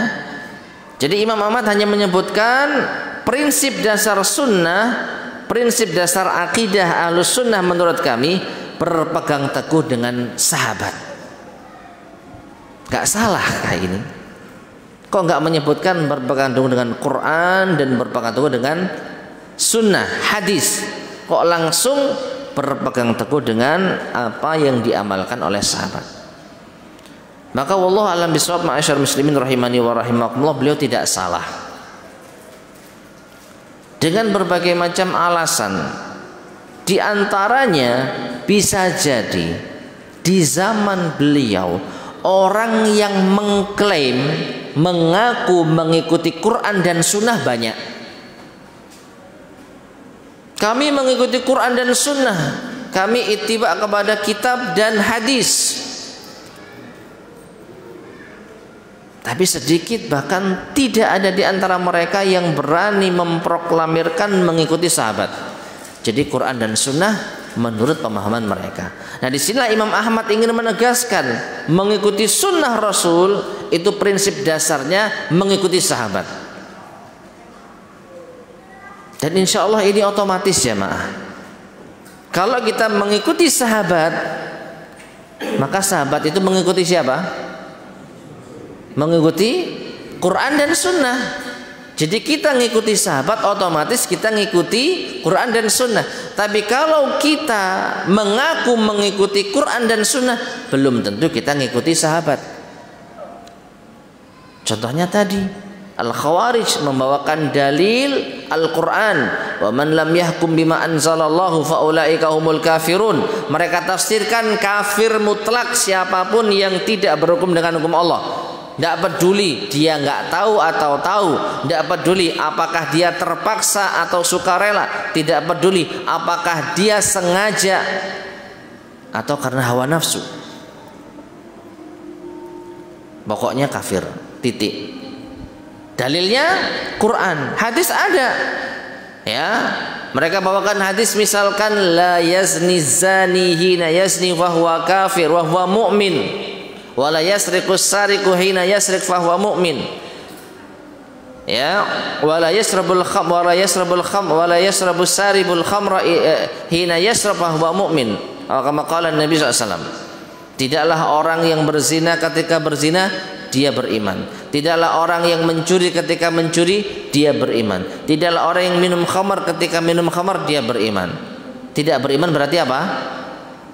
Jadi Imam Ahmad hanya menyebutkan prinsip dasar sunnah, prinsip dasar akidah ahlus sunnah menurut kami berpegang teguh dengan sahabat. Gak salah kayak ini. Kok gak menyebutkan berpegang teguh dengan Quran dan berpegang teguh dengan sunnah, hadis? Kok langsung berpegang teguh dengan apa yang diamalkan oleh sahabat? Maka wallahu a'lam bishawab ma'asyar muslimin rahimani wa rahimakumullah, beliau tidak salah dengan berbagai macam alasan. Di antaranya bisa jadi di zaman beliau orang yang mengklaim, mengaku mengikuti Quran dan sunnah banyak. Kami mengikuti Quran dan Sunnah. Kami ittiba kepada kitab dan hadis. Tapi sedikit bahkan tidak ada di antara mereka yang berani memproklamirkan mengikuti sahabat. Jadi Quran dan Sunnah menurut pemahaman mereka. Nah, disinilah Imam Ahmad ingin menegaskan mengikuti Sunnah Rasul itu prinsip dasarnya mengikuti sahabat. Dan insya Allah ini otomatis jamaah. Kalau kita mengikuti sahabat, maka sahabat itu mengikuti siapa? Mengikuti Quran dan Sunnah. Jadi kita ngikuti sahabat, otomatis kita ngikuti Quran dan Sunnah. Tapi kalau kita mengaku mengikuti Quran dan Sunnah, belum tentu kita ngikuti sahabat. Contohnya tadi Al-Khawarij membawakan dalil Al-Quran, wa man lam yahkum bima anzalallahu faulaika humul kafirun. Mereka tafsirkan kafir mutlak siapapun yang tidak berhukum dengan hukum Allah. Tidak peduli dia nggak tahu atau tahu, tidak peduli apakah dia terpaksa atau sukarela, tidak peduli apakah dia sengaja atau karena hawa nafsu. Pokoknya kafir, titik. Dalilnya Quran, hadis ada. Ya, mereka bawakan hadis misalkan la yazni zani hina yazni wa huwa kafir wa huwa mu'min. Wala yasriqus sariqu hina yasriq fa huwa mu'min. Ya, wala yasrabul khamr wala yasrabul khamr wala yasrabus saribul khamra hina yasrab fa huwa mu'min. Kama qala Nabi SAW. Tidaklah orang yang berzina ketika berzina dia beriman. Tidaklah orang yang mencuri ketika mencuri dia beriman. Tidaklah orang yang minum khamar ketika minum khamar dia beriman. Tidak beriman berarti apa?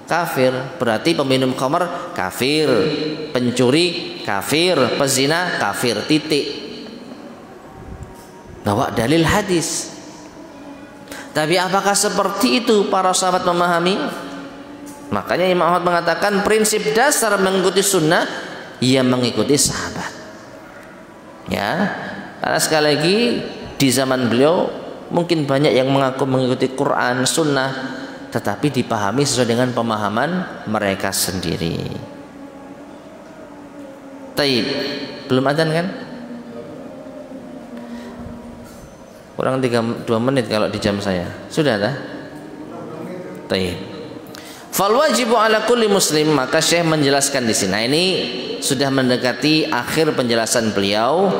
Kafir. Berarti peminum khamar kafir, pencuri kafir, pezina kafir, titik. Bawa dalil hadis. Tapi apakah seperti itu para sahabat memahami? Makanya Imam Ahmad mengatakan prinsip dasar mengikuti sunnah ia mengikuti sahabat. Ya, karena sekali lagi di zaman beliau mungkin banyak yang mengaku mengikuti Quran, sunnah, tetapi dipahami sesuai dengan pemahaman mereka sendiri. Taib, belum adzan kan? Kurang 2 menit kalau di jam saya. Sudah dah? Taib. Fal wajibu ala kulli muslim, maka Syekh menjelaskan di sini. Nah, ini sudah mendekati akhir penjelasan beliau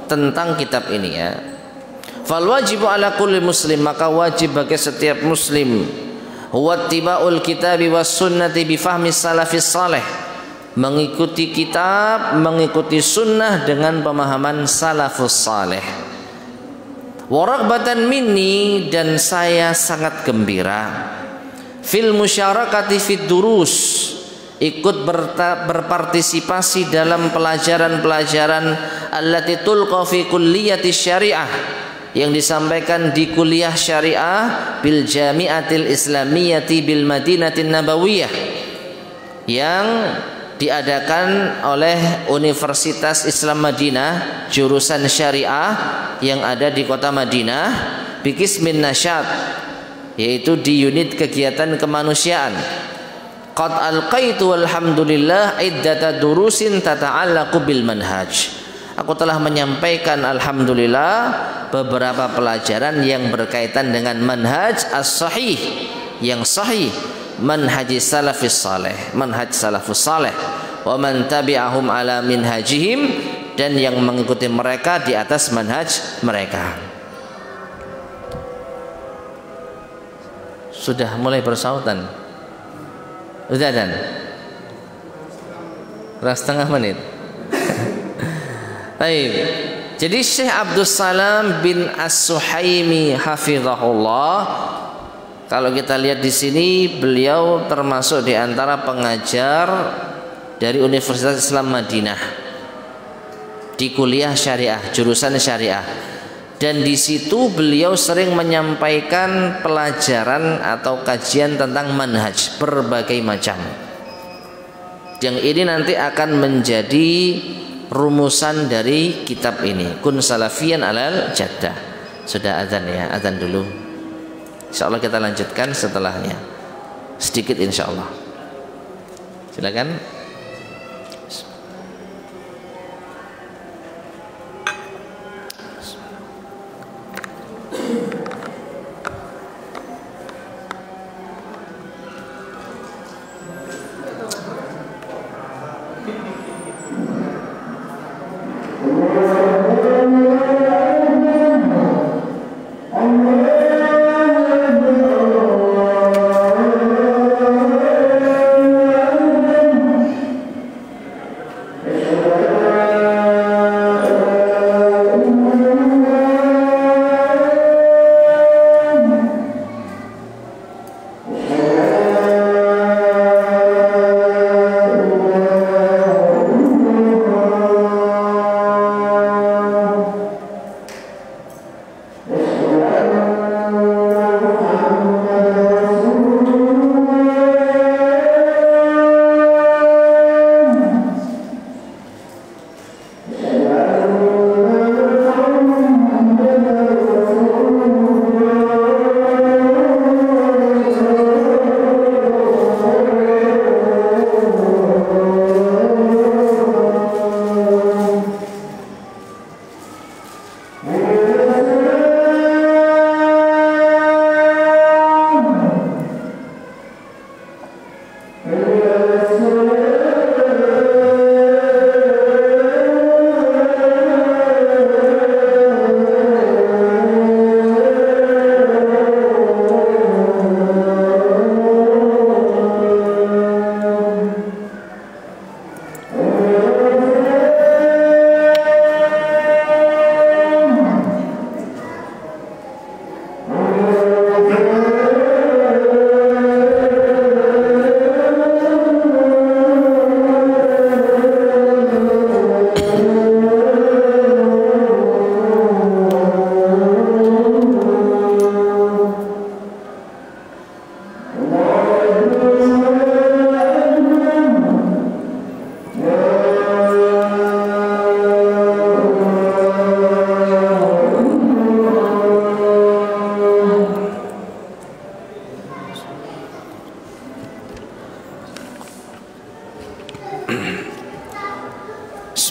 tentang kitab ini ya. Fal wajibu ala kulli muslim, maka wajib bagi setiap muslim huwa ittiba'ul kitabi was sunnati bi fahmi salafis saleh, mengikuti kitab, mengikuti sunnah dengan pemahaman salafus saleh. Wa raghbatan minni, dan saya sangat gembira fil musyarakati fid durus, ikut berpartisipasi dalam pelajaran-pelajaran allati tulqa fi kulliyati syariah, yang disampaikan di kuliah syariah bil jami'atil islamiyati bil madinatin nabawiyah, yang diadakan oleh Universitas Islam Madinah jurusan syariah yang ada di kota Madinah, bikismin nasyat, yaitu di unit kegiatan kemanusiaan. Qad alqaitu walhamdulillah iddata durusin tata'allaqu bil manhaj. Aku telah menyampaikan alhamdulillah beberapa pelajaran yang berkaitan dengan manhaj as-sahih, yang sahih, manhaj salafis saleh, manhaj salafus saleh, wa man tabi'ahum ala minhajihim, dan yang mengikuti mereka di atas manhaj mereka. Sudah mulai bersautan. Sudah dan setengah menit. Baik. Jadi Syekh Abdus Salam bin As-Suhaimi hafizahullah, kalau kita lihat di sini beliau termasuk di antara pengajar dari Universitas Islam Madinah di kuliah syariah, jurusan syariah. Dan di situ beliau sering menyampaikan pelajaran atau kajian tentang manhaj berbagai macam. Yang ini nanti akan menjadi rumusan dari kitab ini, Kun Salafiyan alal Jaddah. Sudah azan ya, azan dulu. Insya Allah kita lanjutkan setelahnya. Sedikit insya Allah. Silakan.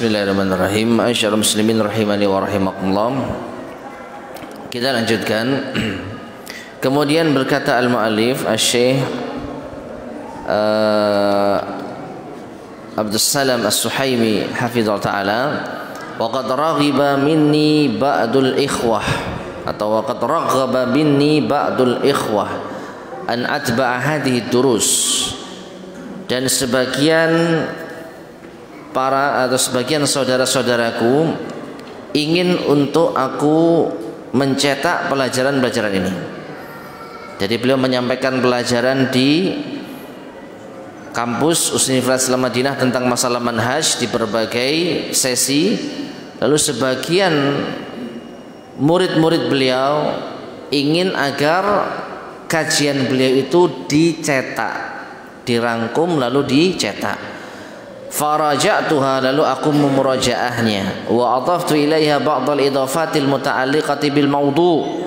Bismillahirrahmanirrahim. Ma'asyiral muslimin rahimani wa rahimakumullah. Kita lanjutkan. Kemudian berkata al-mu'allif Asy-Syaikh Abdus Salam As-Suhaimi hafizallahu taala, wa qad raghiba minni ba'dul ikhwah, atau wa qad raghaba minni ba'dul ikhwah an atba'a hadhihi durus, dan sebagian sebagian saudara-saudaraku ingin untuk aku mencetak pelajaran-pelajaran ini. Jadi beliau menyampaikan pelajaran di kampus Universitas Islam Madinah tentang masalah manhaj di berbagai sesi. Lalu sebagian murid-murid beliau ingin agar kajian beliau itu dicetak, dirangkum lalu dicetak. Faraja'tuha, lalu aku memurajaahnya, wa adaftu ilaiha ba'dal idafatil muta'alliqati bil mawdu',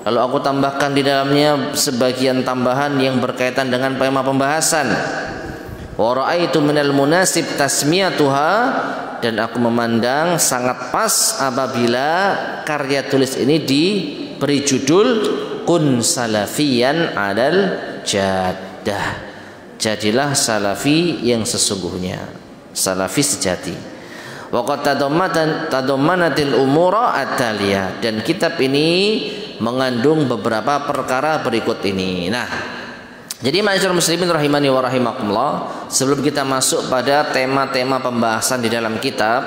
lalu aku tambahkan di dalamnya sebagian tambahan yang berkaitan dengan tema pembahasan. Wa ra'aitu minal munasib tasmiyatuha, dan aku memandang sangat pas apabila karya tulis ini diberi judul Kun Salafiyan 'alal Jaddah, jadilah salafi yang sesungguhnya, salafi sejati. Waqad tadammanatil umura at-taliyah, dan kitab ini mengandung beberapa perkara berikut ini. Nah, jadi ma'asyiral muslimin rahimani wa rahimakumullah, sebelum kita masuk pada tema-tema pembahasan di dalam kitab,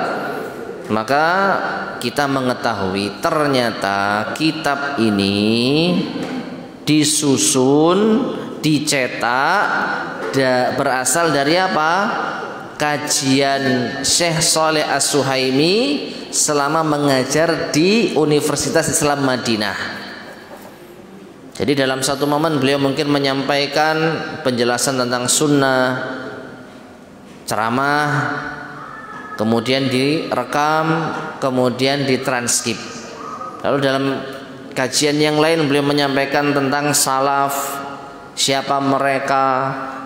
maka kita mengetahui ternyata kitab ini disusun, dicetak berasal dari apa? Kajian Syekh Shalih As-Suhaimi selama mengajar di Universitas Islam Madinah. Jadi dalam satu momen beliau mungkin menyampaikan penjelasan tentang sunnah, ceramah, kemudian direkam, kemudian ditranskrip. Lalu dalam kajian yang lain beliau menyampaikan tentang salaf, siapa mereka,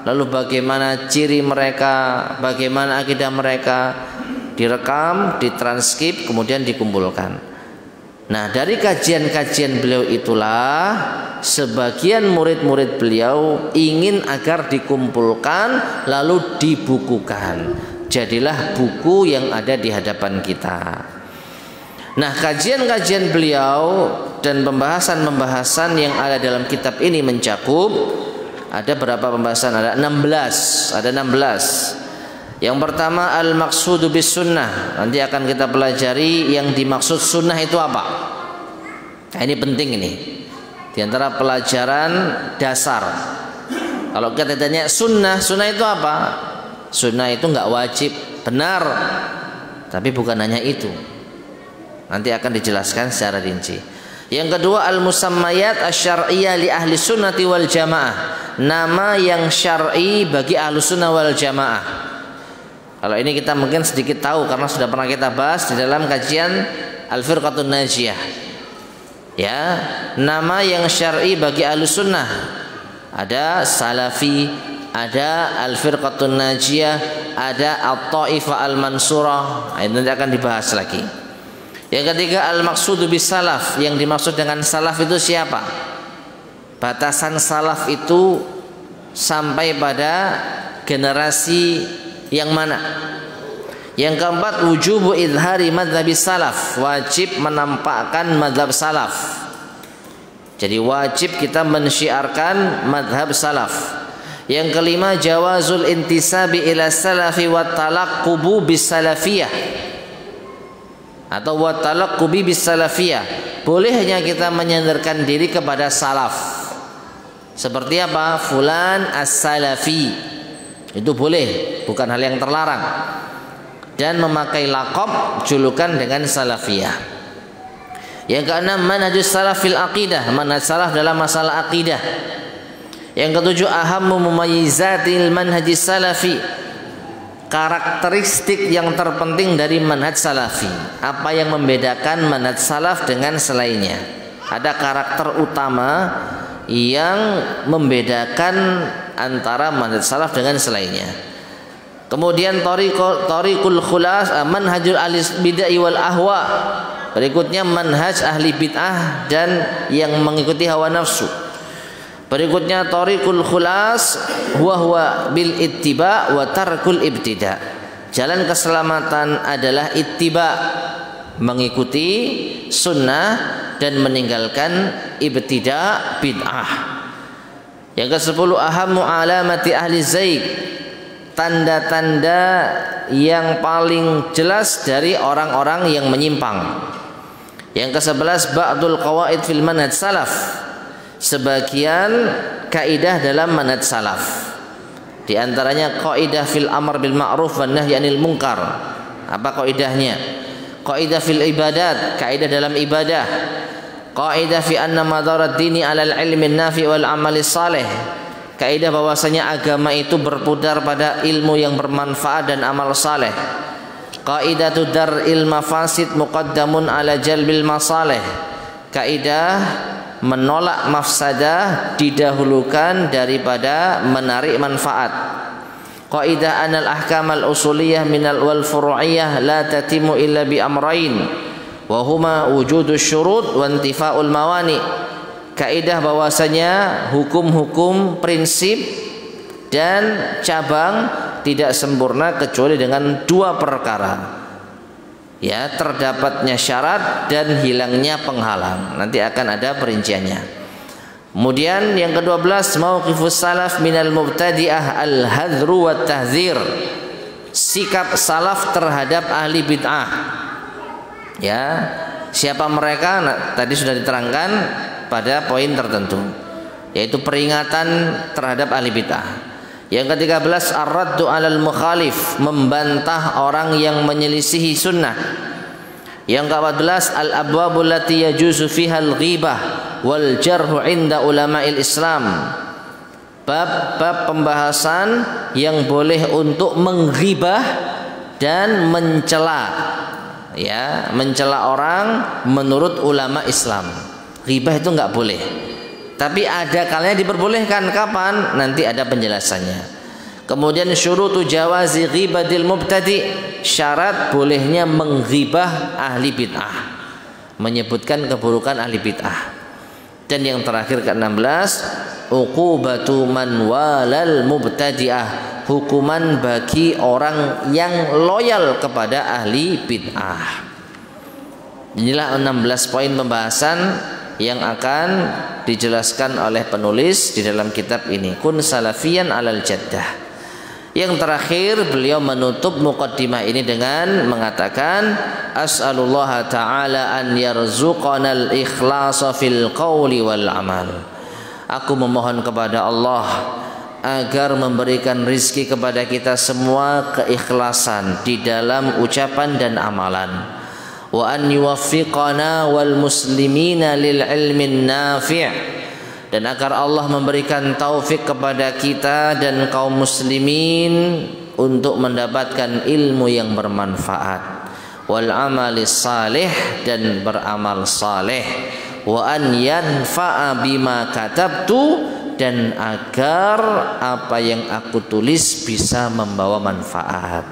lalu bagaimana ciri mereka, bagaimana akidah mereka, direkam, ditranskrip, kemudian dikumpulkan. Nah, dari kajian-kajian beliau itulah sebagian murid-murid beliau ingin agar dikumpulkan lalu dibukukan. Jadilah buku yang ada di hadapan kita. Nah, kajian-kajian beliau dan pembahasan-pembahasan yang ada dalam kitab ini mencakup ada berapa pembahasan? Ada 16. Ada 16. Yang pertama al-maqsudu bis sunnah. Nanti akan kita pelajari yang dimaksud sunnah itu apa. Nah, ini penting ini. Di antara pelajaran dasar. Kalau kita tanya sunnah, sunnah itu apa? Sunnah itu enggak wajib, benar. Tapi bukan hanya itu. Nanti akan dijelaskan secara rinci. Yang kedua al-musammayat asy-syar'iyyah li ahli sunnati wal jamaah. Nama yang syar'i bagi ahli sunnah wal jamaah. Kalau ini kita mungkin sedikit tahu karena sudah pernah kita bahas di dalam kajian Al-Firqatun Najiyah. Ya, nama yang syar'i bagi Ahlus Sunnah ada Salafi, ada Al-Firqatun Najiyah, ada At-Taifah Al-Mansurah. Ini nanti akan dibahas lagi. Yang ketiga al-maqsudu bis salaf. Yang dimaksud dengan salaf itu siapa? Batasan salaf itu sampai pada generasi yang mana? Yang keempat wujubu idhari madhabis salaf, wajib menampakkan madhab salaf. Jadi wajib kita mensyiarkan madhab salaf. Yang kelima jawazul intisabi ila salafi wa talaqqubu bis salafiyah atau wa talaqqubi bis salafiyah. Bolehnya kita menyandarkan diri kepada salaf. Seperti apa? Fulan as-salafi. Itu boleh, bukan hal yang terlarang. Dan memakai laqab julukan dengan salafiyah. Yang keenam manhajus salaf fil aqidah, manhaj salaf dalam masalah aqidah. Yang ketujuh ahammu mumayyizatil manhajis salafi, karakteristik yang terpenting dari manhaj salafi. Apa yang membedakan manhaj salaf dengan selainnya? Ada karakter utama yang membedakan antara manhaj salaf dengan selainnya. Kemudian tariqul khulas manhajul ahli bid'ah wal ahwa. Berikutnya manhaj ahli bid'ah dan yang mengikuti hawa nafsu. Berikutnya tariqul khulas huwa bil ittiba wa tarkul ibtida. Jalan keselamatan adalah ittiba, mengikuti sunnah dan meninggalkan ibtida bid'ah. Yang ke-10 ahammu alamati ahli zaid, tanda-tanda yang paling jelas dari orang-orang yang menyimpang. Yang ke-11 ba'dul qawaid fil manhaj salaf, sebagian kaidah dalam manhaj salaf. Di antaranya kaidah fil amr bil ma'ruf wan nahy 'anil munkar. Apa kaidahnya? Kaidah fil ibadat, kaidah dalam ibadah. Kaidah fi anna madarat dini 'alal ilmi nafi wal amali saleh. Kaidah bahwasanya agama itu berputar pada ilmu yang bermanfaat dan amal saleh. Qaidatu dar'il mafasid muqaddamun ala jalbil masalih. Kaidah menolak mafsadah didahulukan daripada menarik manfaat. Qaidah anal ahkamal usuliyah minal wal furu'iyah la tatimu illa bi amrain wa huma wujudus syurut wa intifa'ul mawani. Kaidah bahwasanya hukum-hukum prinsip dan cabang tidak sempurna kecuali dengan dua perkara, ya, terdapatnya syarat dan hilangnya penghalang. Nanti akan ada perinciannya. Kemudian yang ke-12 mauqifus salaf minal mubtadi'ah al-hadru wat tahdzir, sikap salaf terhadap ahli bid'ah. Ya, siapa mereka? Nah, tadi sudah diterangkan pada poin tertentu, yaitu peringatan terhadap ahli bid'ah. Yang ke-13 ar-raddu 'alal mukhalif, membantah orang yang menyelisihi sunnah. Yang ke-14 al-abwabul lati yajuzu fiha al-ghibah wal jarhu 'inda ulama'il Islam. Bab-bab pembahasan yang boleh untuk menghibah dan mencela, ya, mencela orang menurut ulama Islam. Ghibah itu nggak boleh. Tapi ada kalanya diperbolehkan. Kapan? Nanti ada penjelasannya. Kemudian syurutu jawazi ghibatil mubtadi, syarat bolehnya menghibah ahli bid'ah, menyebutkan keburukan ahli bid'ah. Dan yang terakhir ke-16, uqubatu man walal mubtadi'ah, hukuman bagi orang yang loyal kepada ahli bid'ah. Inilah 16 poin pembahasan yang akan dijelaskan oleh penulis di dalam kitab ini, Kun Salafiyan alal Jaddah. Yang terakhir beliau menutup muqaddimah ini dengan mengatakan, as'alullah ta'ala an yarzuqanal ikhlasa fil qawli wal amal. Aku memohon kepada Allah agar memberikan rizki kepada kita semua keikhlasan di dalam ucapan dan amalan. Wa an yuwaffiqana wal muslimina lil ilmin nafi', dan agar Allah memberikan taufik kepada kita dan kaum muslimin untuk mendapatkan ilmu yang bermanfaat, wal amali salih, dan beramal saleh, wa an yanfa'a bima katabtu, dan agar apa yang aku tulis bisa membawa manfaat.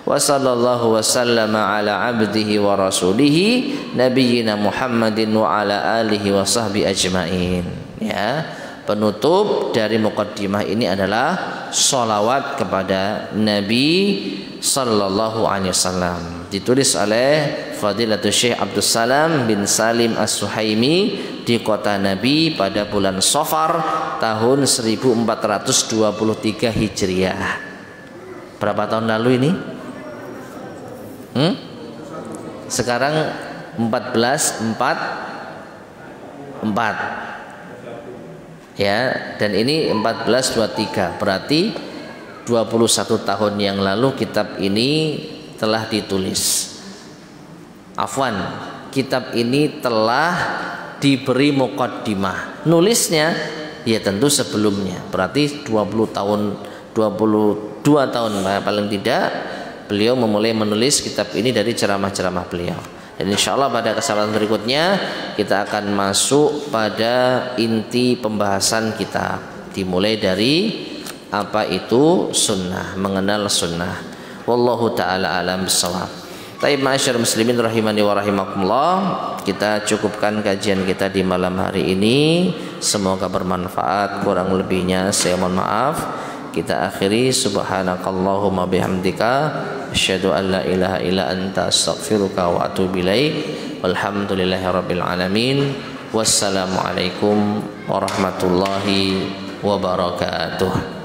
Wa sallallahu wasallama ala abdihi wa rasulihi nabiyyina Muhammadin wa ala alihi wa sahbihi ajmain. Ya, penutup dari muqaddimah ini adalah sholawat kepada Nabi sallallahu alaihi wasallam, ditulis oleh Fadilatul Syekh Abdus Salam bin Salim As-Suhaimi di kota Nabi pada bulan Safar tahun 1423 Hijriah. Berapa tahun lalu ini? Sekarang 1444 ya, dan ini 1423, berarti 21 tahun yang lalu kitab ini telah ditulis. Afwan, kitab ini telah diberi muqaddimah. Nulisnya ya tentu sebelumnya, berarti 22 tahun paling tidak beliau memulai menulis kitab ini dari ceramah-ceramah beliau. Dan insya Allah pada kesempatan berikutnya kita akan masuk pada inti pembahasan kita, dimulai dari apa itu sunnah, mengenal sunnah. Wallahu ta'ala alam bissawab. Taib ma'asyar muslimin rahimani wa rahimakumullah, kita cukupkan kajian kita di malam hari ini. Semoga bermanfaat, kurang lebihnya saya mohon maaf. Kita akhiri, subhanakallahumma bihamdika asyhadu an la ilaha illa anta astaghfiruka wa atubu ilaik. Walhamdulillahirabbil alamin. Wassalamualaikum warahmatullahi wabarakatuh.